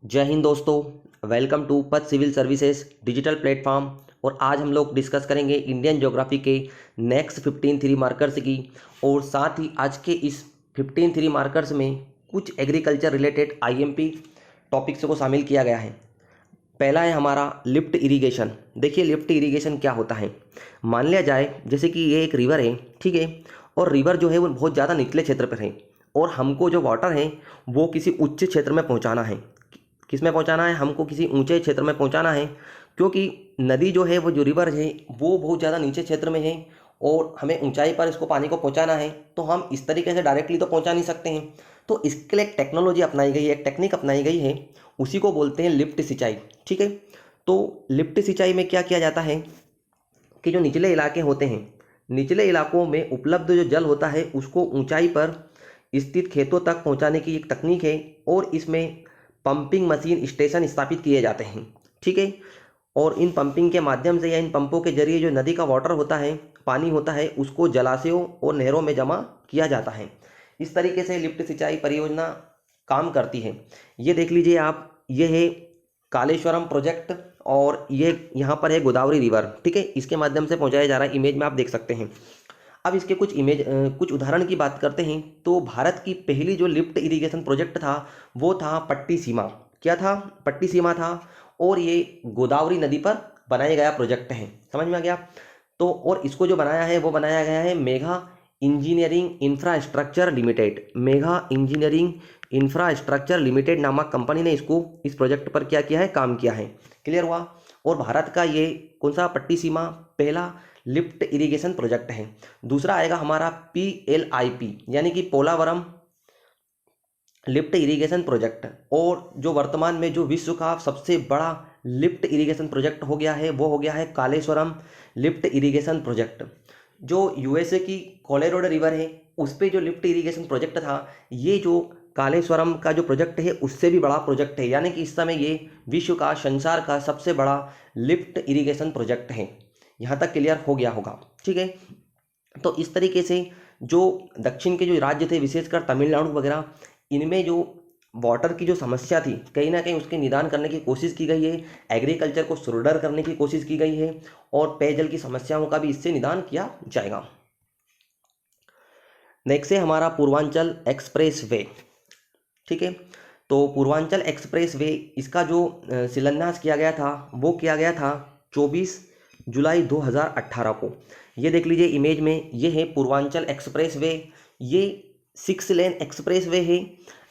जय हिंद दोस्तों। Welcome to पथ सिविल सर्विसेज डिजिटल प्लेटफॉर्म। और आज हम लोग डिस्कस करेंगे इंडियन ज्योग्राफी के नेक्स्ट 15 थ्री मार्कर्स की। और साथ ही आज के इस 15 थ्री मार्कर्स में कुछ एग्रीकल्चर रिलेटेड आईएमपी टॉपिक्स को शामिल किया गया है। पहला है हमारा लिफ्ट इरिगेशन। देखिए लिफ्ट इरिगेशन क्या होता है। मान लिया जाए जैसे कि ये एक रिवर है, ठीक है, और रिवर जो है वो बहुत ज़्यादा निचले क्षेत्र पर है और हमको जो वाटर है वो किसी उच्च क्षेत्र में पहुंचाना है। किस में पहुंचाना है? हमको किसी ऊंचे क्षेत्र में पहुंचाना है, क्योंकि नदी जो है वो जो रिवर है वो बहुत ज़्यादा नीचे क्षेत्र में है और हमें ऊंचाई पर इसको पानी को पहुंचाना है। तो हम इस तरीके से डायरेक्टली तो पहुंचा नहीं सकते हैं, तो इसके लिए एक टेक्नोलॉजी अपनाई गई है, एक टेक्निक अपनाई गई है, उसी को बोलते हैं लिफ्ट सिंचाई। ठीक है, तो लिफ्ट सिंचाई में क्या किया जाता है कि जो निचले इलाके होते हैं, निचले इलाकों में उपलब्ध जो जल होता है उसको ऊंचाई पर स्थित खेतों तक पहुंचाने की एक तकनीक है। और इसमें पंपिंग मशीन स्टेशन स्थापित किए जाते हैं। ठीक है, और इन पंपिंग के माध्यम से या इन पंपों के जरिए जो नदी का वाटर होता है, पानी होता है, उसको जलाशयों और नहरों में जमा किया जाता है। इस तरीके से लिफ्ट सिंचाई परियोजना काम करती है। ये देख लीजिए आप, ये है कालेश्वरम प्रोजेक्ट और ये यहाँ पर है गोदावरी रिवर। ठीक है, इसके माध्यम से पहुँचाया जा रहा है। इमेज में आप देख सकते हैं। अब इसके कुछ उदाहरण की बात करते हैं तो भारत की पहली जो लिफ्ट इरिगेशन प्रोजेक्ट था वो था पट्टी सीमा। क्या था? पट्टी सीमा था, और ये गोदावरी नदी पर बनाया गया प्रोजेक्ट है। समझ में आ गया? तो और इसको जो बनाया है वो बनाया गया है Megha engineering infrastructure limited. Megha engineering infrastructure limited नामक कंपनी ने इसको इस प्रोजेक्ट पर क्या किया है? काम किया है। क्लियर हुआ? और भारत का ये कौन सा पट्टी सीमा पहला लिफ्ट इरिगेशन प्रोजेक्ट है। दूसरा आएगा हमारा PLIP यानी कि पोलावरम लिफ्ट इरिगेशन प्रोजेक्ट। और जो वर्तमान में जो विश्व का सबसे बड़ा लिफ्ट इरिगेशन प्रोजेक्ट हो गया है वो हो गया है कालेश्वरम लिफ्ट इरिगेशन प्रोजेक्ट। जो USA की कोलोराडो रिवर है उस पे जो लिफ्ट इरिगेशन प्रोजेक्ट था, ये जो कालेश्वरम का जो प्रोजेक्ट है उससे भी बड़ा प्रोजेक्ट है। यानी कि इस समय ये विश्व का, संसार का सबसे बड़ा लिफ्ट इरिगेशन प्रोजेक्ट है। यहाँ तक क्लियर हो गया होगा। ठीक है, तो इस तरीके से जो दक्षिण के जो राज्य थे, विशेषकर तमिलनाडु वगैरह, इनमें जो वाटर की जो समस्या थी कहीं ना कहीं उसके निदान करने की कोशिश की गई है। एग्रीकल्चर को सुदृढ़ करने की कोशिश की गई है और पेयजल की समस्याओं का भी इससे निदान किया जाएगा। नेक्स्ट है हमारा पूर्वांचल एक्सप्रेस वे। ठीक है, तो पूर्वांचल एक्सप्रेस वे, इसका जो शिलान्यास किया गया था वो किया गया था 24 जुलाई 2018 को। ये देख लीजिए इमेज में, ये है पूर्वांचल एक्सप्रेस वे। ये 6 लेन एक्सप्रेस वे है,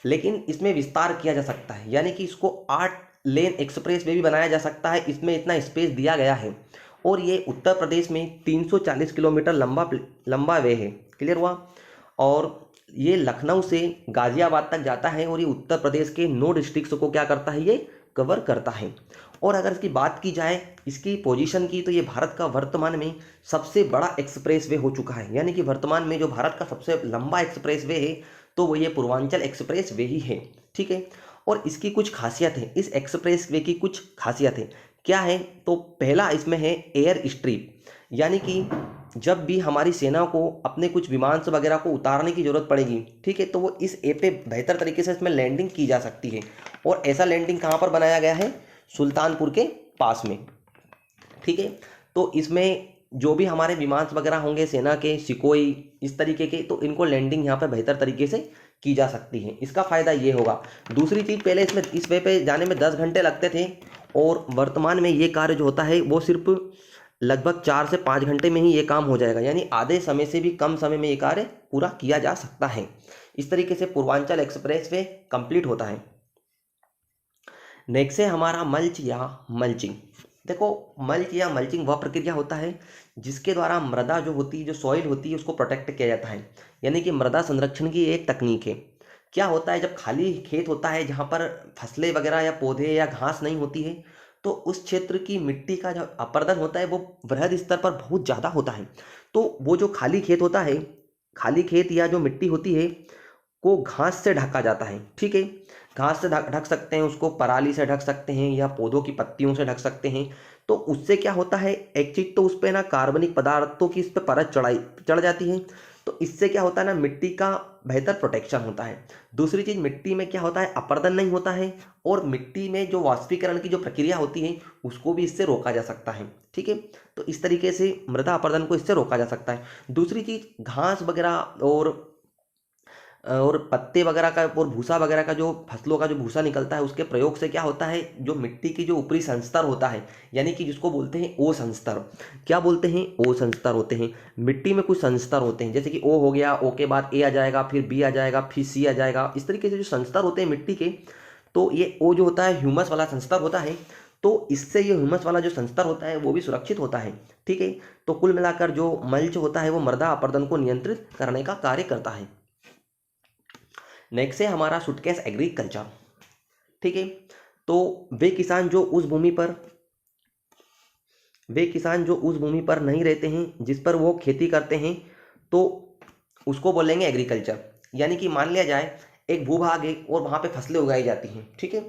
लेकिन इसमें विस्तार किया जा सकता है, यानी कि इसको 8 लेन एक्सप्रेस वे भी बनाया जा सकता है। इसमें इतना स्पेस दिया गया है। और ये उत्तर प्रदेश में 340 किलोमीटर लंबा वे है। क्लियर हुआ? और ये लखनऊ से गाजियाबाद तक जाता है और ये उत्तर प्रदेश के 9 डिस्ट्रिक्ट्स को क्या करता है? ये कवर करता है। और अगर इसकी बात की जाए इसकी पोजीशन की, तो ये भारत का वर्तमान में सबसे बड़ा एक्सप्रेस वे हो चुका है। यानी कि वर्तमान में जो भारत का सबसे लंबा एक्सप्रेस वे है तो वो ये पूर्वांचल एक्सप्रेस वे ही है। ठीक है, और इसकी कुछ खासियत है, इस एक्सप्रेस वे की कुछ खासियत है। क्या है? तो पहला इसमें है एयर स्ट्रिप, यानी कि जब भी हमारी सेना को अपने कुछ विमान वगैरह को उतारने की जरूरत पड़ेगी, ठीक है, तो वो इस ए पे बेहतर तरीके से इसमें लैंडिंग की जा सकती है। और ऐसा लैंडिंग कहाँ पर बनाया गया है? सुल्तानपुर के पास में। ठीक है, तो इसमें जो भी हमारे विमान वगैरह होंगे सेना के, सिकोई, इस तरीके के, तो इनको लैंडिंग यहाँ पे बेहतर तरीके से की जा सकती है। इसका फायदा ये होगा। दूसरी चीज़, पहले इसमें इस वे पे जाने में 10 घंटे लगते थे और वर्तमान में ये कार्य जो होता है वो सिर्फ लगभग 4 से 5 घंटे में ही ये काम हो जाएगा। यानी आधे समय से भी कम समय में ये कार्य पूरा किया जा सकता है। इस तरीके से पूर्वांचल एक्सप्रेस वे कंप्लीट होता है। नेक्स्ट है हमारा मल्च या मल्चिंग। देखो, मल्च या मल्चिंग वह प्रक्रिया होता है जिसके द्वारा मृदा जो होती है, जो सॉइल होती है, उसको प्रोटेक्ट किया जाता है। यानी कि मृदा संरक्षण की एक तकनीक है। क्या होता है, जब खाली खेत होता है जहाँ पर फसलें वगैरह या पौधे या घास नहीं होती है, तो उस क्षेत्र की मिट्टी का जो अपरदन होता है वो वृहद स्तर पर बहुत ज़्यादा होता है। तो वो जो खाली खेत होता है, खाली खेत या जो मिट्टी होती है को घास से ढका जाता है। ठीक है, घास से ढक सकते हैं, उसको पराली से ढक सकते हैं या पौधों की पत्तियों से ढक सकते हैं। तो उससे क्या होता है, एक चीज तो उस पर ना कार्बनिक पदार्थों की इस पर परत चढ़ जाती है, तो इससे क्या होता है ना, मिट्टी का बेहतर प्रोटेक्शन होता है। दूसरी चीज़, मिट्टी में क्या होता है, अपरदन नहीं होता है, और मिट्टी में जो वाष्पीकरण की जो प्रक्रिया होती है उसको भी इससे रोका जा सकता है। ठीक है, तो इस तरीके से मृदा अपरदन को इससे रोका जा सकता है। दूसरी चीज़, घास वगैरह और पत्ते वगैरह का और भूसा वगैरह का, जो फसलों का जो भूसा निकलता है उसके प्रयोग से क्या होता है, जो मिट्टी की जो ऊपरी संस्तर होता है, यानी कि जिसको बोलते हैं ओ संस्तर, क्या बोलते हैं, ओ संस्तर होते हैं। मिट्टी में कुछ संस्तर होते हैं, जैसे कि ओ हो गया, ओ के बाद ए आ जाएगा, फिर बी आ जाएगा, फिर सी आ जाएगा। इस तरीके से जो संस्तर होते हैं मिट्टी के, तो ये ओ जो होता है ह्यूमस वाला संस्तर होता है, तो इससे ये ह्यूमस वाला जो संस्तर होता है वो भी सुरक्षित होता है। ठीक है, तो कुल मिलाकर जो मल्च होता है वो मृदा अपरदन को नियंत्रित करने का कार्य करता है। नेक्स्ट है हमारा सुटकेस एग्रीकल्चर। ठीक है, तो वे किसान जो उस भूमि पर नहीं रहते हैं जिस पर वो खेती करते हैं, तो उसको बोलेंगे एग्रीकल्चर। यानी कि मान लिया जाए एक भूभाग है और वहाँ पे फसलें उगाई जाती हैं। ठीक है,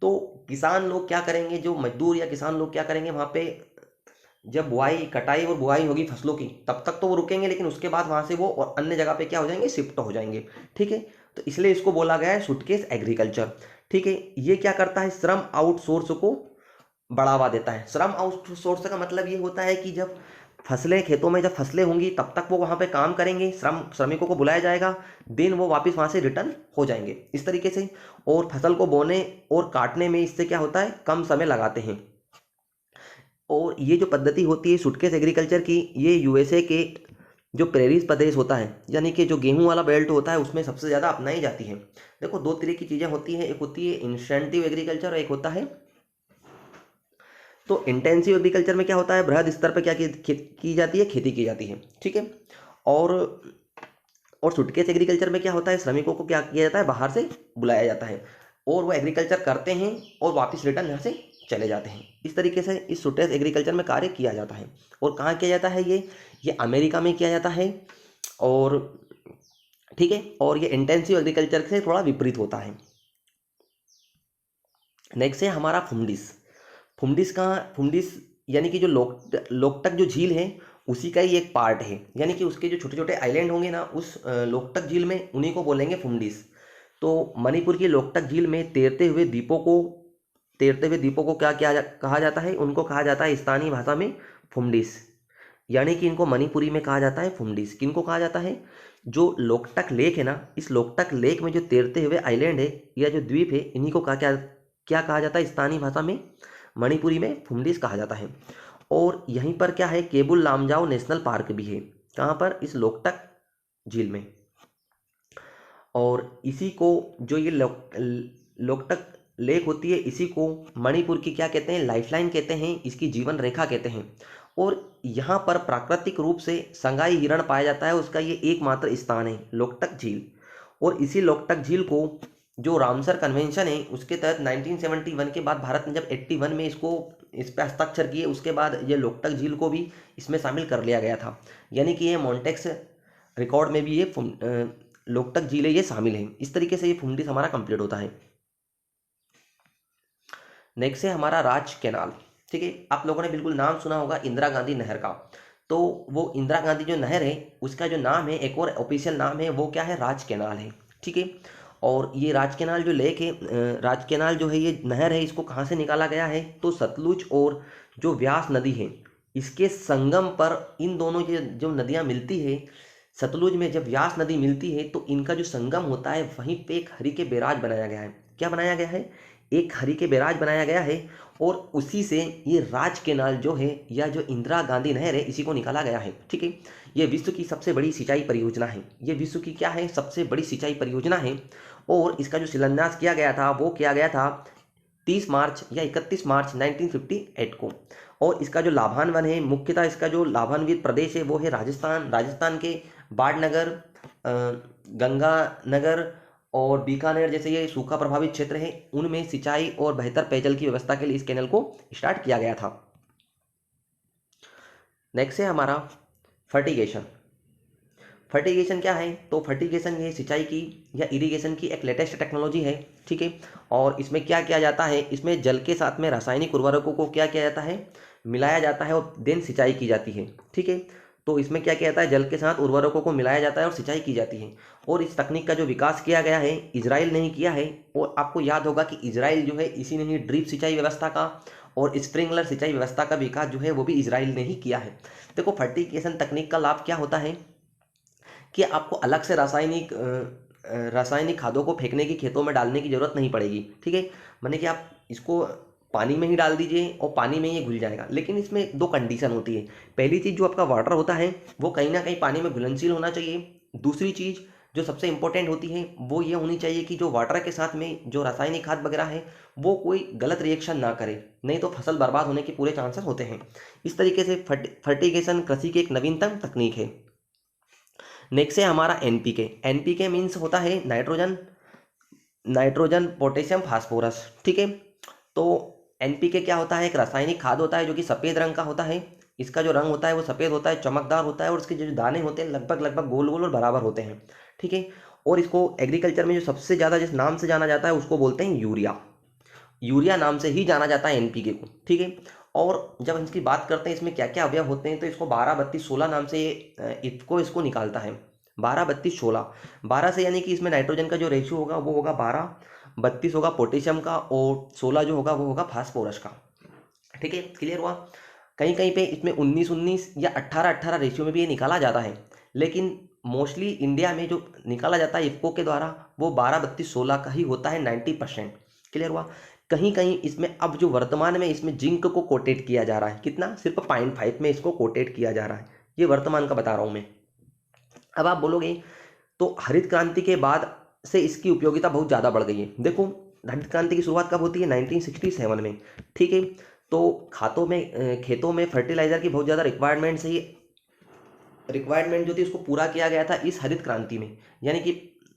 तो किसान लोग क्या करेंगे, जो मजदूर या किसान लोग क्या करेंगे, वहाँ पे जब बुआई कटाई और बुआई होगी फसलों की, तब तक तो वो रुकेंगे, लेकिन उसके बाद वहाँ से वो और अन्य जगह पे क्या हो जाएंगे, शिफ्ट हो जाएंगे। ठीक है, तो इसलिए इसको बोला गया है सुटकेस एग्रीकल्चर। ठीक है, ये क्या करता है, श्रम आउटसोर्स को बढ़ावा देता है। श्रम आउटसोर्स का मतलब ये होता है कि जब फसलें खेतों में जब फसलें होंगी तब तक वो वहाँ पे काम करेंगे, श्रमिकों को बुलाया जाएगा, दिन वो वापस वहाँ से रिटर्न हो जाएंगे इस तरीके से। और फसल को बोने और काटने में इससे क्या होता है, कम समय लगाते हैं। और ये जो पद्धति होती है सुटकेस एग्रीकल्चर की, ये यूएसए के जो प्रेरीज प्रदेश होता है, यानी कि जो गेहूं वाला बेल्ट होता है, उसमें सबसे ज़्यादा अपनाई जाती है। देखो, दो तरह की चीज़ें होती हैं, एक होती है इंटेंसिव एग्रीकल्चर और एक होता है, तो इंटेंसिव एग्रीकल्चर में क्या होता है, बृहद स्तर पर क्या की जाती है, खेती की जाती है। ठीक है, और सुटकेस एग्रीकल्चर में क्या होता है, श्रमिकों को क्या किया जाता है, बाहर से बुलाया जाता है और वो एग्रीकल्चर करते हैं और वापस रिटर्न यहाँ से चले जाते हैं। इस तरीके से इस सुटकेस एग्रीकल्चर में कार्य किया जाता है। और कहाँ किया जाता है, ये अमेरिका में किया जाता है। और ठीक है, और ये इंटेंसिव एग्रीकल्चर से थोड़ा विपरीत होता है। नेक्स्ट है हमारा फुमडिस। फुमडिस यानी कि जो लोकटक जो झील है उसी का ही एक पार्ट है, यानी कि उसके जो छोटे छोटे आइलैंड होंगे ना उस लोकटक झील में, उन्हीं को बोलेंगे फुमडिस। तो मणिपुर की लोकटक झील में तैरते हुए द्वीपों को कहा जाता है, उनको कहा जाता है स्थानीय भाषा में फुमडिस। यानी कि इनको मणिपुरी में कहा जाता है फुमडिस। किनको कहा जाता है, जो लोकटक लेक है ना, इस लोकटक लेक में जो तैरते हुए आइलैंड है या जो द्वीप है, इन्हीं को क्या कहा जाता है, स्थानीय भाषा में मणिपुरी में फुमडिस कहा जाता है। और यहीं पर क्या है, केबुल लामजाओ नेशनल पार्क भी है। कहाँ पर, इस लोकटक झील में। और इसी को जो ये लोकटक लेक होती है, इसी को मणिपुर की क्या कहते हैं, लाइफलाइन कहते हैं, इसकी जीवन रेखा कहते हैं। और यहाँ पर प्राकृतिक रूप से संगाई हिरण पाया जाता है, उसका ये एकमात्र स्थान है लोकटक झील। और इसी लोकटक झील को जो रामसर कन्वेंशन है उसके तहत 1971 के बाद भारत ने जब 81 में इस पर हस्ताक्षर किए, उसके बाद ये लोकटक झील को भी इसमें शामिल कर लिया गया था। यानी कि ये मॉन्टेक्स रिकॉर्ड में भी ये लोकटक झील है, ये शामिल है। इस तरीके से ये फुमडिस हमारा कंप्लीट होता है। नेक्स्ट है हमारा राज कैनाल। ठीक है, आप लोगों ने बिल्कुल नाम सुना होगा इंदिरा गांधी नहर का। तो वो इंदिरा गांधी जो नहर है उसका जो नाम है, एक और ऑफिशियल नाम है, वो क्या है, राज कैनाल है। ठीक है, और ये राज कैनाल जो लेक है, राज कैनाल जो है, ये नहर है, इसको कहाँ से निकाला गया है, तो सतलुज और जो व्यास नदी है इसके संगम पर इन दोनों जो नदियाँ मिलती है, सतलुज में जब व्यास नदी मिलती है तो इनका जो संगम होता है वहीं पे एक हरि के बैराज बनाया गया है। क्या बनाया गया है, एक हरि के बैराज बनाया गया है। और उसी से ये राज कैनाल जो है या जो इंदिरा गांधी नहर है, इसी को निकाला गया है। ठीक है, ये विश्व की सबसे बड़ी सिंचाई परियोजना है। ये विश्व की क्या है, सबसे बड़ी सिंचाई परियोजना है। और इसका जो शिलान्यास किया गया था वो किया गया था 30 मार्च या 31 मार्च 1958 को। और इसका जो लाभान्वन है, मुख्यतः इसका जो लाभान्वित प्रदेश है वो है राजस्थान के बाड़नगर, गंगानगर और बीकानेर जैसे ये सूखा प्रभावित क्षेत्र हैं, उनमें सिंचाई और बेहतर पेयजल की व्यवस्था के लिए इस कैनल को स्टार्ट किया गया था। नेक्स्ट है हमारा फर्टिगेशन। फर्टिगेशन क्या है, तो फर्टिगेशन ये सिंचाई की या इरिगेशन की एक लेटेस्ट टेक्नोलॉजी है। ठीक है, और इसमें क्या किया जाता है, इसमें जल के साथ में रासायनिक उर्वरकों को क्या किया जाता है, मिलाया जाता है और देन सिंचाई की जाती है। ठीक है, तो इसमें क्या किया जाता है, जल के साथ उर्वरकों को मिलाया जाता है और सिंचाई की जाती है। और इस तकनीक का जो विकास किया गया है इजराइल ने ही किया है। और आपको याद होगा कि इजराइल जो है इसी ने ही ड्रिप सिंचाई व्यवस्था का और स्प्रिंकलर सिंचाई व्यवस्था का विकास जो है वो भी इजराइल ने ही किया है। देखो फर्टिगेशन तकनीक का लाभ क्या होता है कि आपको अलग से रासायनिक खादों को फेंकने की, खेतों में डालने की जरूरत नहीं पड़ेगी। ठीक है, माने कि आप इसको पानी में ही डाल दीजिए और पानी में ही घुल जाएगा। लेकिन इसमें दो कंडीशन होती है। पहली चीज़, जो आपका वाटर होता है वो कहीं ना कहीं पानी में घुलनशील होना चाहिए। दूसरी चीज़ जो सबसे इंपॉर्टेंट होती है वो ये होनी चाहिए कि जो वाटर के साथ में जो रासायनिक खाद वगैरह है वो कोई गलत रिएक्शन ना करे, नहीं तो फसल बर्बाद होने के पूरे चांसेस होते हैं। इस तरीके से फर्टिगेशन कृषि की एक नवीनतम तकनीक है। नेक्स्ट है हमारा एनपीके। एनपीके मीन्स होता है नाइट्रोजन पोटेशियम फास्फोरस। ठीक है, तो एनपीके क्या होता है, एक रासायनिक खाद होता है जो कि सफ़ेद रंग का होता है। इसका जो रंग होता है वो सफ़ेद होता है, चमकदार होता है और इसके जो दाने होते हैं लगभग लगभग गोल गोल और बराबर होते हैं। ठीक है, और इसको एग्रीकल्चर में जो सबसे ज़्यादा जिस नाम से जाना जाता है उसको बोलते हैं यूरिया। यूरिया नाम से ही जाना जाता है एनपीके को। ठीक है, और जब हम इसकी बात करते हैं इसमें क्या क्या अवयव होते हैं, तो इसको 12-32-16 नाम से इसको निकालता है। 12-32-16, 12 से यानी कि इसमें नाइट्रोजन का जो रेशियो होगा वो होगा 12, 32 होगा पोटेशियम का और 16 जो होगा वो होगा फास्फोरस का। ठीक है, क्लियर हुआ। कहीं कहीं पे इसमें 19-19 या 18-18 रेशियो में भी ये निकाला जाता है, लेकिन मोस्टली इंडिया में जो निकाला जाता है इफ्को के द्वारा वो 12-32-16 का ही होता है 90%। क्लियर हुआ। कहीं कहीं इसमें अब जो वर्तमान में इसमें जिंक को कोटेट किया जा रहा है, कितना, सिर्फ 0.5 में इसको कोटेट किया जा रहा है। ये वर्तमान का बता रहा हूँ मैं। अब आप बोलोगे तो हरित क्रांति के बाद से इसकी उपयोगिता बहुत ज़्यादा बढ़ गई है। देखो हरित क्रांति की शुरुआत कब होती है, 1967 में। ठीक है, तो खेतों में फर्टिलाइजर की बहुत ज़्यादा रिक्वायरमेंट जो थी उसको पूरा किया गया था इस हरित क्रांति में, यानी कि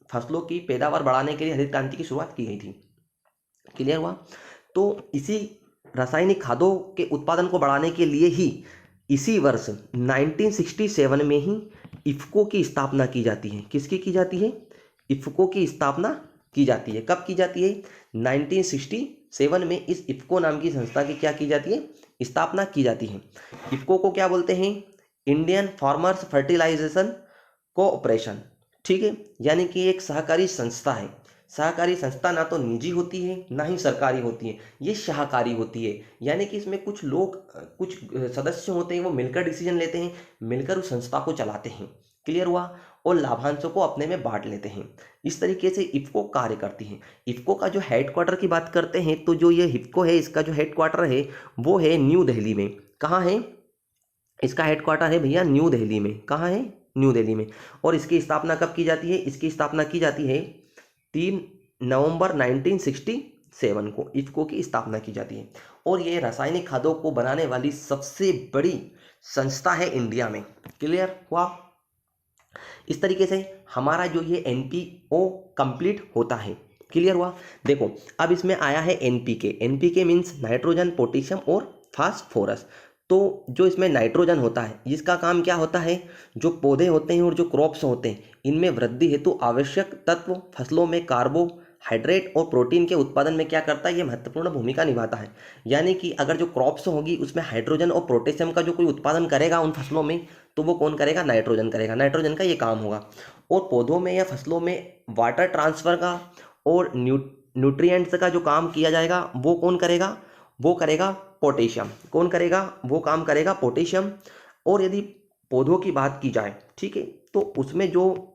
फसलों की पैदावार बढ़ाने के लिए हरित क्रांति की शुरुआत की गई थी। क्लियर हुआ। तो इसी रासायनिक खादों के उत्पादन को बढ़ाने के लिए ही इसी वर्ष 1967 में ही इफ्को की स्थापना की जाती है। किसकी की जाती है, इफ्को की स्थापना की जाती है। कब की जाती है, 1967 में इस इफ्को नाम की संस्था की क्या की जाती है, स्थापना की जाती है। इफ्को को क्या बोलते हैं, इंडियन फार्मर्स फर्टिलाइजेशन कोऑपरेशन। ठीक है, यानी कि एक सहकारी संस्था है। सहकारी संस्था ना तो निजी होती है ना ही सरकारी होती है, ये सहकारी होती है। यानी कि इसमें कुछ लोग, कुछ सदस्य होते हैं वो मिलकर डिसीजन लेते हैं, मिलकर उस संस्था को चलाते हैं। क्लियर हुआ। और लाभांशों को अपने में बांट लेते हैं। इस तरीके से इफ्को कार्य करती है। इफ्को का जो हेडक्वार्टर की बात करते हैं तो जो ये इफ्को है इसका जो हेडक्वार्टर है वो है न्यू दिल्ली में। कहाँ है, इसका हेडक्वार्टर है भैया न्यू दिल्ली में। कहाँ है, न्यू दिल्ली में। और इसकी स्थापना कब की जाती है, इसकी स्थापना की जाती है 3 नवंबर 1967 को इफ्को की स्थापना की जाती है। और ये रासायनिक खादों को बनाने वाली सबसे बड़ी संस्था है इंडिया में। क्लियर हुआ। इस तरीके से हमारा जो ये एनपीओ कंप्लीट होता है। क्लियर हुआ। देखो अब इसमें आया है NPK. NPK means nitrogen potassium और फास्फोरस। तो जो इसमें नाइट्रोजन होता है इसका काम क्या होता है, जो पौधे होते हैं और जो क्रॉप्स होते हैं इनमें वृद्धि हेतु आवश्यक तत्व फसलों में कार्बोहाइड्रेट और प्रोटीन के उत्पादन में क्या करता है, ये महत्वपूर्ण भूमिका निभाता है। यानी कि अगर जो क्रॉप्स होगी उसमें हाइड्रोजन और पोटेशियम का जो कोई उत्पादन करेगा उन फसलों में, तो वो कौन करेगा, नाइट्रोजन करेगा। नाइट्रोजन का ये काम होगा। और पौधों में या फसलों में वाटर ट्रांसफर का और न्यूट्रिएंट्स का जो काम किया जाएगा वो कौन करेगा, वो करेगा पोटेशियम। कौन करेगा, वो काम करेगा पोटेशियम। और यदि पौधों की बात की जाए, ठीक है, तो उसमें जो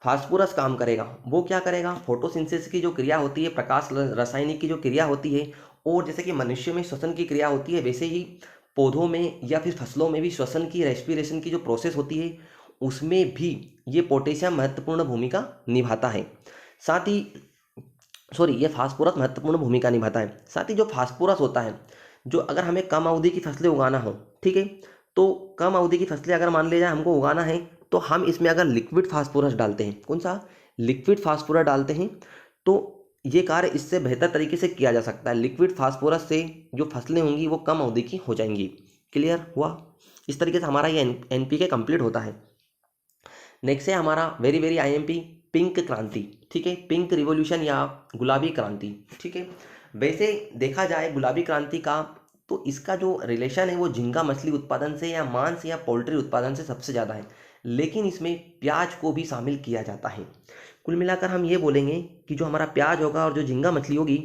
फास्फोरस काम करेगा वो क्या करेगा, फोटोसिंथेसिस की जो क्रिया होती है, प्रकाश रासायनिक की जो क्रिया होती है, और जैसे कि मनुष्य में श्वसन की क्रिया होती है वैसे ही पौधों में या फिर फसलों में भी श्वसन की, रेस्पिरेशन की जो प्रोसेस होती है उसमें भी ये पोटेशियम महत्वपूर्ण भूमिका निभाता है। साथ ही ये फास्फोरस महत्वपूर्ण भूमिका निभाता है। साथ ही जो फास्फोरस होता है, जो अगर हमें कम अवधि की फसलें उगाना हो, ठीक है, तो कम अवधि की फसलें अगर मान लिया जाए हमको उगाना है तो हम इसमें अगर लिक्विड फास्फोरस डालते हैं, कौन सा, लिक्विड फास्फोरस डालते हैं, तो ये कार्य इससे बेहतर तरीके से किया जा सकता है। लिक्विड फास्फोरस से जो फसलें होंगी वो कम अवधि की हो जाएंगी। क्लियर हुआ। इस तरीके से हमारा ये एनपीके कंप्लीट होता है। नेक्स्ट है हमारा वेरी वेरी आईएमपी, पिंक क्रांति। ठीक है, पिंक रिवॉल्यूशन या गुलाबी क्रांति। ठीक है, वैसे देखा जाए गुलाबी क्रांति का तो इसका जो रिलेशन है वो झींगा मछली उत्पादन से या मांस या पोल्ट्री उत्पादन से सबसे ज़्यादा है, लेकिन इसमें प्याज को भी शामिल किया जाता है। कुल मिलाकर हम ये बोलेंगे कि जो हमारा प्याज होगा और जो झींगा मछली होगी,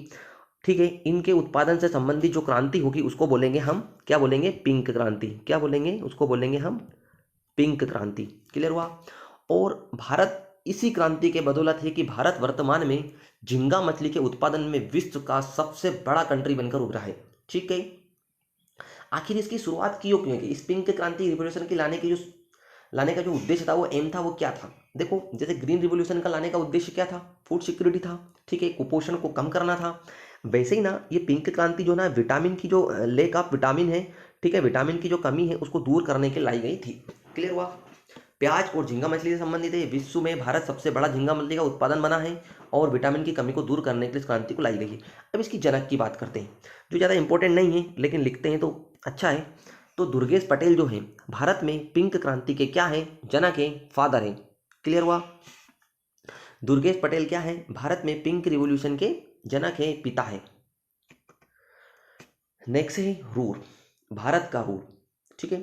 ठीक है, इनके उत्पादन से संबंधित जो क्रांति होगी उसको बोलेंगे हम, क्या बोलेंगे, पिंक क्रांति। क्या बोलेंगे, उसको बोलेंगे हम पिंक क्रांति। क्लियर हुआ। और भारत इसी क्रांति के बदौलत है कि भारत वर्तमान में झींगा मछली के उत्पादन में विश्व का सबसे बड़ा कंट्री बनकर उभरा है। ठीक है, आखिर इसकी शुरुआत क्यों की, इस पिंक क्रांति रिवोल्यूशन की लाने का जो उद्देश्य था, वो एम था, वो क्या था। देखो, जैसे ग्रीन रिवोल्यूशन का लाने का उद्देश्य क्या था, फूड सिक्योरिटी था, ठीक है, कुपोषण को कम करना था। वैसे ही ना ये पिंक क्रांति जो ना विटामिन की जो लेक ऑफ विटामिन है, ठीक है, विटामिन की जो कमी है उसको दूर करने के लाई गई थी। क्लियर हुआ। प्याज और झींगा मछली से संबंधित है। विश्व में भारत सबसे बड़ा झींगा मछली का उत्पादन बना है और विटामिन की कमी को दूर करने के लिए इस क्रांति को लाई गई है। अब इसकी जनक की बात करते हैं, जो ज़्यादा इंपॉर्टेंट नहीं है लेकिन लिखते हैं तो अच्छा है। तो दुर्गेश पटेल जो है भारत में पिंक क्रांति के क्या है, जनक है, फादर है। क्लियर हुआ। दुर्गेश पटेल क्या है, भारत में पिंक रिवॉल्यूशन के जनक है, पिता है। नेक्स्ट है रूर, भारत का रूर। ठीक है,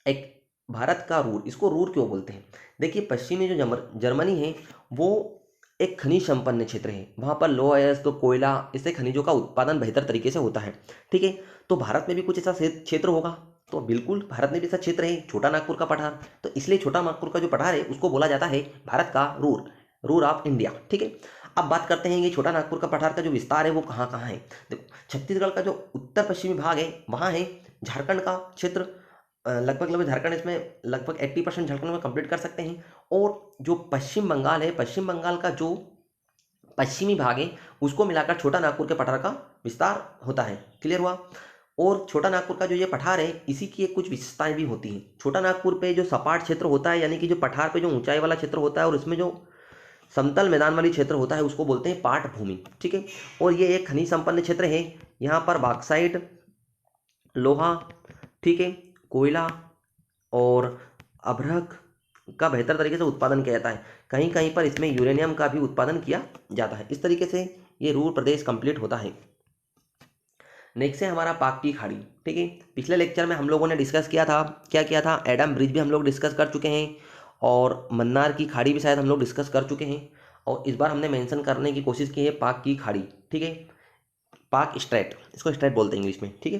एक भारत का रूर, इसको रूर क्यों बोलते हैं। देखिए, पश्चिमी जो जर्मनी है वो एक खनिज संपन्न क्षेत्र है, वहाँ पर लो अयस्क तो कोयला, इससे खनिजों का उत्पादन बेहतर तरीके से होता है। ठीक है, तो भारत में भी कुछ ऐसा क्षेत्र होगा, तो बिल्कुल भारत में भी ऐसा क्षेत्र है, छोटा नागपुर का पठार, तो इसलिए छोटा नागपुर का जो पठार है उसको बोला जाता है भारत का रूर, रूर ऑफ इंडिया। ठीक है, अब बात करते हैं कि छोटा नागपुर का पठार का जो विस्तार है वो कहाँ कहाँ है। देखो, छत्तीसगढ़ का जो उत्तर पश्चिमी भाग है वहाँ है, झारखंड का क्षेत्र लगभग झारखंड इसमें लगभग 80% झारखंड में कंप्लीट कर सकते हैं। और जो पश्चिम बंगाल है, पश्चिम बंगाल का जो पश्चिमी भाग है उसको मिलाकर छोटा नागपुर के पठार का विस्तार होता है। क्लियर हुआ। और छोटा नागपुर का जो ये पठार है इसी की एक कुछ विशेषताएं भी होती हैं। छोटा नागपुर पे जो सपाट क्षेत्र होता है, यानी कि जो पठार पे जो ऊंचाई वाला क्षेत्र होता है और इसमें जो समतल मैदान वाली क्षेत्र होता है उसको बोलते हैं पाट भूमि। ठीक है, और ये एक खनिज संपन्न क्षेत्र है। यहाँ पर बॉक्साइट, लोहा, ठीक है, कोयला और अभ्रक का बेहतर तरीके से उत्पादन किया जाता है। कहीं कहीं पर इसमें यूरेनियम का भी उत्पादन किया जाता है। इस तरीके से ये रूर प्रदेश कंप्लीट होता है। नेक्स्ट है हमारा पाक की खाड़ी। ठीक है, पिछले लेक्चर में हम लोगों ने डिस्कस किया था, क्या किया था, एडम ब्रिज भी हम लोग डिस्कस कर चुके हैं और मन्नार की खाड़ी भी शायद हम लोग डिस्कस कर चुके हैं। और इस बार हमने मेंशन करने की कोशिश की है पाक की खाड़ी। ठीक है, पाक स्ट्रेट, इसको स्ट्रेट बोलते हैं इंग्लिश में। ठीक है,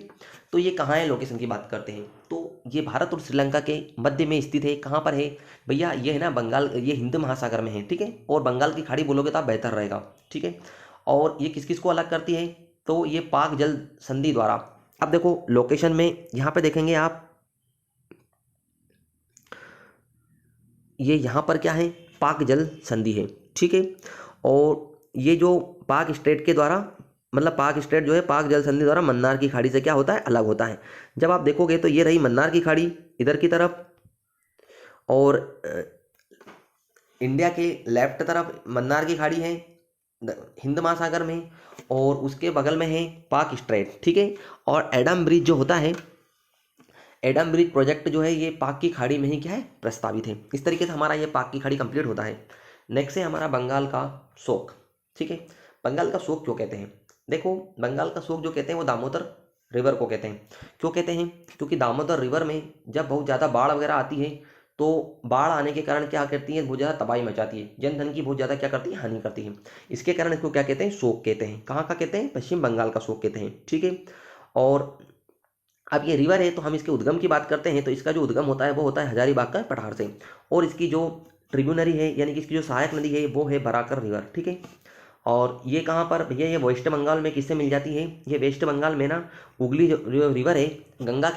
तो ये कहाँ है, लोकेशन की बात करते हैं तो ये भारत और श्रीलंका के मध्य में स्थित है। कहाँ पर है भैया, ये है ना बंगाल, ये हिंद महासागर में है। ठीक है, और बंगाल की खाड़ी बोलोगे तो आप बेहतर रहेगा। ठीक है, और ये किस किस को अलग करती है, तो ये पाक जल संधि द्वारा। अब देखो लोकेशन में यहाँ पे देखेंगे आप, ये यहाँ पर क्या है, पाक जल संधि है। ठीक है, और ये जो पाक स्टेट के द्वारा, मतलब पाक स्टेट जो है पाक जल संधि द्वारा मन्नार की खाड़ी से क्या होता है, अलग होता है। जब आप देखोगे तो ये रही मन्नार की खाड़ी इधर की तरफ, और इंडिया के लेफ्ट तरफ मन्नार की खाड़ी है हिंद महासागर में, और उसके बगल में है पाक स्ट्रेट। ठीक है, और एडम ब्रिज जो होता है, एडम ब्रिज प्रोजेक्ट जो है ये पाक की खाड़ी में ही क्या है, प्रस्तावित है। इस तरीके से हमारा ये पाक की खाड़ी कंप्लीट होता है। नेक्स्ट है हमारा बंगाल का शोक। ठीक है, बंगाल का शोक क्यों कहते हैं, देखो बंगाल का शोक जो कहते हैं वो दामोदर रिवर को कहते हैं। क्यों कहते हैं, क्योंकि दामोदर रिवर में जब बहुत ज़्यादा बाढ़ वगैरह आती है तो बाढ़ आने के कारण क्या करती है, बहुत ज़्यादा तबाही मचाती है, जन धन की बहुत ज़्यादा क्या करती है, हानि करती है। इसके कारण इसको क्या कहते हैं, शोक कहते हैं। कहाँ का कहते हैं, पश्चिम बंगाल का शोक कहते हैं। ठीक है, और अब ये रिवर है तो हम इसके उद्गम की बात करते हैं, तो इसका जो उद्गम होता है वो होता है हजारीबाग का पठार से, और इसकी जो ट्रिब्यूनरी है यानी कि इसकी जो सहायक नदी है वो है बराकर रिवर। ठीक है, और ये कहाँ पर भैया, ये वेस्ट बंगाल में किससे मिल जाती है, ये वेस्ट बंगाल में ना हुगली जो रिवर है, गंगा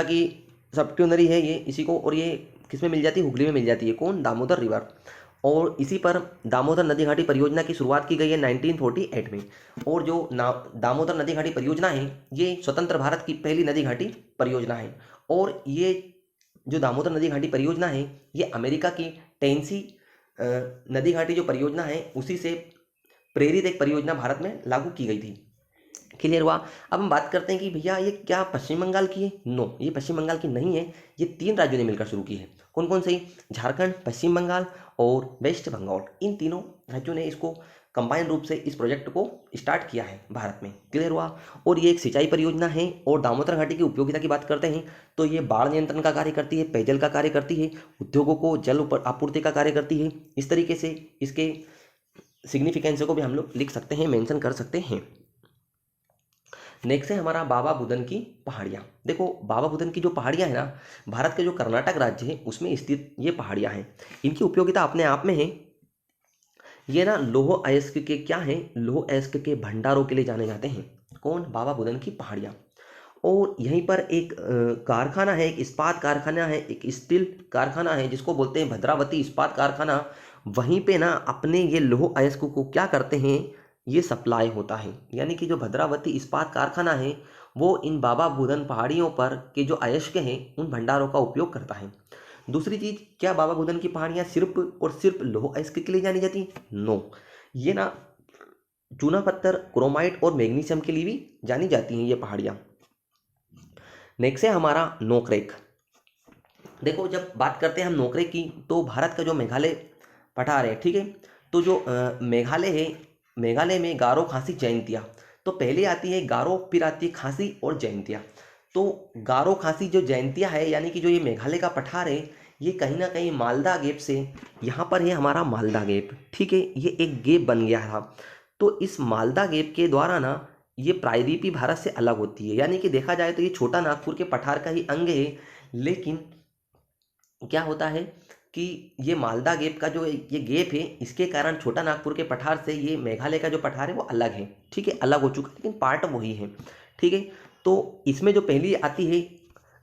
की सब ट्रिब्यूनरी है ये इसी को, और ये किस में मिल जाती है, हुगली में मिल जाती है। कौन, दामोदर रिवर। और इसी पर दामोदर नदी घाटी परियोजना की शुरुआत की गई है 1948 में। और जो दामोदर नदी घाटी परियोजना है ये स्वतंत्र भारत की पहली नदी घाटी परियोजना है। और ये जो दामोदर नदी घाटी परियोजना है ये अमेरिका की टेनेसी नदी घाटी जो परियोजना है उसी से प्रेरित एक परियोजना भारत में लागू की गई थी। क्लियर हुआ। अब हम बात करते हैं कि भैया ये क्या पश्चिम बंगाल की है, नो, ये पश्चिम बंगाल की नहीं है, ये 3 राज्यों ने मिलकर शुरू की है। कौन कौन से, झारखंड, पश्चिम बंगाल और वेस्ट बंगाल, इन तीनों राज्यों ने इसको कंबाइन रूप से इस प्रोजेक्ट को स्टार्ट किया है भारत में। क्लियर हुआ। और ये एक सिंचाई परियोजना है। और दामोदर घाटी की उपयोगिता की बात करते हैं तो ये बाढ़ नियंत्रण का कार्य करती है, पेयजल का कार्य करती है, उद्योगों को जल आपूर्ति का कार्य करती है। इस तरीके से इसके सिग्निफिकेंस को भी हम लोग लिख सकते हैं, मेंशन कर सकते हैं। नेक्स्ट है हमारा बाबा बुदन की पहाड़ियाँ। देखो बाबा बुदन की जो पहाड़ियाँ हैं ना, भारत के जो कर्नाटक राज्य है उसमें स्थित ये पहाड़ियाँ हैं। इनकी उपयोगिता अपने आप में है। ये ना लौह अयस्क के क्या है, लौह अयस्क के भंडारों के लिए जाने जाते हैं। कौन? बाबा बुदन की पहाड़ियाँ। और यहीं पर एक कारखाना है, एक इस्पात कारखाना है, एक स्टील कारखाना है जिसको बोलते हैं भद्रावती इस्पात कारखाना। वहीं पे ना अपने ये लौह अयस्क को क्या करते हैं, ये सप्लाई होता है। यानी कि जो भद्रावती इस्पात कारखाना है वो इन बाबा बुदन पहाड़ियों पर के जो अयस्क हैं उन भंडारों का उपयोग करता है। दूसरी चीज़, क्या बाबा बुदन की पहाड़ियाँ सिर्फ और सिर्फ लौह अयस्क के लिए जानी जाती हैं? नो, ये ना चूना पत्थर, क्रोमाइट और मैग्नीशियम के लिए भी जानी जाती हैं ये पहाड़ियाँ। नेक्स्ट है हमारा नोकरेक। देखो जब बात करते हैं हम नोकरेक की तो भारत का जो मेघालय पठार है, ठीक है, तो जो मेघालय है, मेघालय में गारो, खासी, जयंतिया। तो पहले आती है गारो, फिर आती है खासी और जयंतिया। तो गारो, खासी, जो जयंतिया है, यानी कि जो ये मेघालय का पठार है, ये कहीं ना कहीं मालदा गैप से, यहाँ पर है हमारा मालदा गैप, ठीक है, ये एक गैप बन गया था। तो इस मालदा गैप के द्वारा ना ये प्रायद्वीपीय भारत से अलग होती है। यानी कि देखा जाए तो ये छोटा नागपुर के पठार का ही अंग है, लेकिन क्या होता है कि ये मालदा गैप का जो ये गैप है, इसके कारण छोटा नागपुर के पठार से ये मेघालय का जो पठार है वो अलग है, ठीक है, अलग हो चुका है, लेकिन पार्ट वही है, ठीक है। तो इसमें जो पहली आती है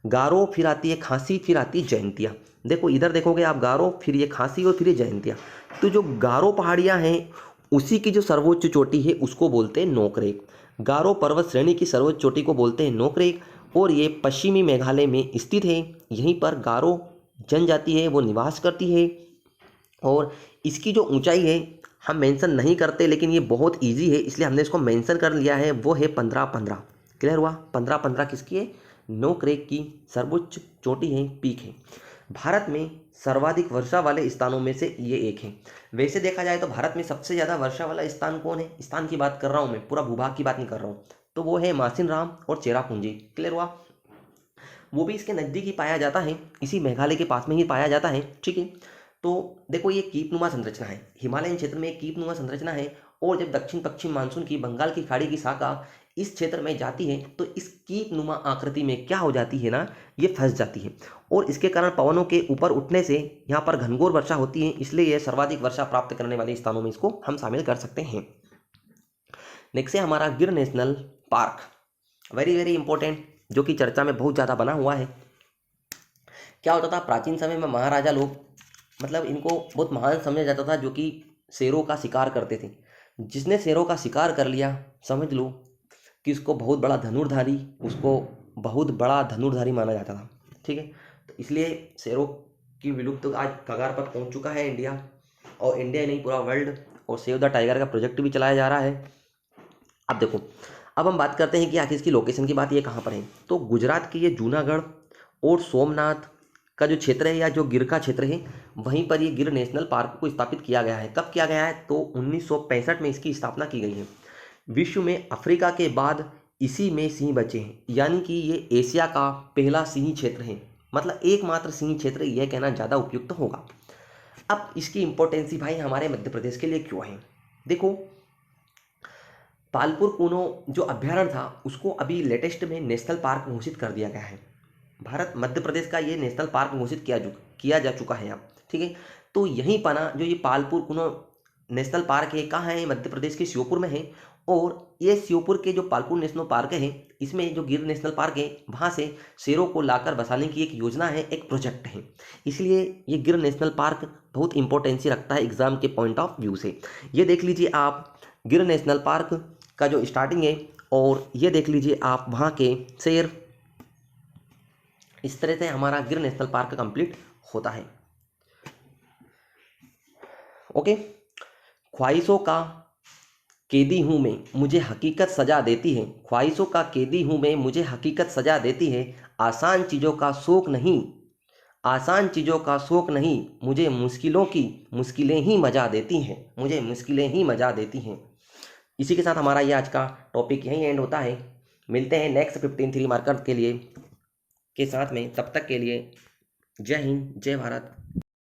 गारो, फिर आती है खासी, फिर आती है जयंतिया। देखो इधर देखोगे आप, गारो, फिर ये खासी और फिर ये जयंतिया। तो जो गारो पहाड़ियाँ हैं उसी की जो सर्वोच्च चोटी है उसको बोलते हैं नोकरेक। गारो पर्वत श्रेणी की सर्वोच्च चोटी को बोलते हैं नोकरेक, और ये पश्चिमी मेघालय में स्थित है। यहीं पर गारो जनजाति है वो निवास करती है। और इसकी जो ऊंचाई है हम मेंशन नहीं करते, लेकिन ये बहुत इजी है इसलिए हमने इसको मेंशन कर लिया है, वो है 15-15। क्लियर हुआ? 15-15 किसकी है? नोकरेक की सर्वोच्च चोटी है, पीक है। भारत में सर्वाधिक वर्षा वाले स्थानों में से ये एक है। वैसे देखा जाए तो भारत में सबसे ज़्यादा वर्षा वाला स्थान कौन है? स्थान की बात कर रहा हूँ मैं, पूरा भूभाग की बात नहीं कर रहा हूँ। तो वो है मासिनराम और चेरापूंजी। क्लियर हुआ? वो भी इसके नज़दीक ही पाया जाता है, इसी मेघालय के पास में ही पाया जाता है, ठीक है। तो देखो ये कीपनुमा संरचना है, हिमालयन क्षेत्र में एक कीपनुमा संरचना है। और जब दक्षिण पश्चिम मानसून की बंगाल की खाड़ी की शाखा इस क्षेत्र में जाती है तो इस कीपनुमा आकृति में क्या हो जाती है ना, ये फंस जाती है। और इसके कारण पवनों के ऊपर उठने से यहाँ पर घनघोर वर्षा होती है, इसलिए यह सर्वाधिक वर्षा प्राप्त करने वाले स्थानों में इसको हम शामिल कर सकते हैं। नेक्स्ट है हमारा गिर national park, very very important, जो कि चर्चा में बहुत ज़्यादा बना हुआ है। क्या होता था प्राचीन समय में, महाराजा लोग मतलब इनको बहुत महान समझा जाता था, जो कि शेरों का शिकार करते थे। जिसने शेरों का शिकार कर लिया समझ लो कि उसको बहुत बड़ा धनुर्धारी, उसको बहुत बड़ा धनुर्धारी माना जाता था, ठीक है। तो इसलिए शेरों की विलुप्त तो आज कगार पर पहुंच चुका है इंडिया, और इंडिया नहीं पूरा वर्ल्ड। और सेव द टाइगर का प्रोजेक्ट भी चलाया जा रहा है। अब देखो, अब हम बात करते हैं कि आखिर इसकी लोकेशन की बात, ये कहाँ पर है। तो गुजरात के ये जूनागढ़ और सोमनाथ का जो क्षेत्र है, या जो गिर का क्षेत्र है, वहीं पर ये गिर नेशनल पार्क को स्थापित किया गया है। कब किया गया है? तो 1965 में इसकी स्थापना की गई है। विश्व में अफ्रीका के बाद इसी में सिंह बचे हैं, यानी कि ये एशिया का पहला सिंह क्षेत्र है, मतलब एकमात्र सिंह क्षेत्र, यह कहना ज़्यादा उपयुक्त होगा। अब इसकी इंपॉर्टेंसी भाई हमारे मध्य प्रदेश के लिए क्यों है? देखो पालपुर कूनो जो अभ्यारण्य था उसको अभी लेटेस्ट में नेशनल पार्क घोषित कर दिया गया है। भारत मध्य प्रदेश का ये नेशनल पार्क घोषित किया जा चुका है अब, ठीक है। तो यहीं पना जो ये पालपुर कूनो नेशनल पार्क है, कहाँ है? मध्य प्रदेश के श्योपुर में है। और ये श्योपुर के जो पालपुर नेशनल पार्क है, इसमें जो गिर नेशनल पार्क है वहाँ से शेरों को लाकर बसाने की एक योजना है, एक प्रोजेक्ट है। इसलिए ये गिर नेशनल पार्क बहुत इंपॉर्टेंसी रखता है एग्जाम के पॉइंट ऑफ व्यू से। ये देख लीजिए आप गिर नेशनल पार्क का जो स्टार्टिंग है, और ये देख लीजिए आप वहाँ के शेर। इस तरह से हमारा गिर नेशनल पार्क कंप्लीट होता है। ओके, ख्वाहिशों का कैदी हूँ मैं, मुझे हकीकत सजा देती है। ख्वाहिशों का कैदी हूँ मैं, मुझे हकीकत सजा देती है। आसान चीज़ों का शौक नहीं, आसान चीज़ों का शौक नहीं, मुझे मुश्किलों की मुश्किलें ही मजा देती हैं, मुझे मुश्किलें ही मजा देती हैं। इसी के साथ हमारा ये आज का टॉपिक यहीं एंड होता है। मिलते हैं नेक्स्ट 15 3 मार्कर के लिए के साथ में, तब तक के लिए जय हिंद जय भारत।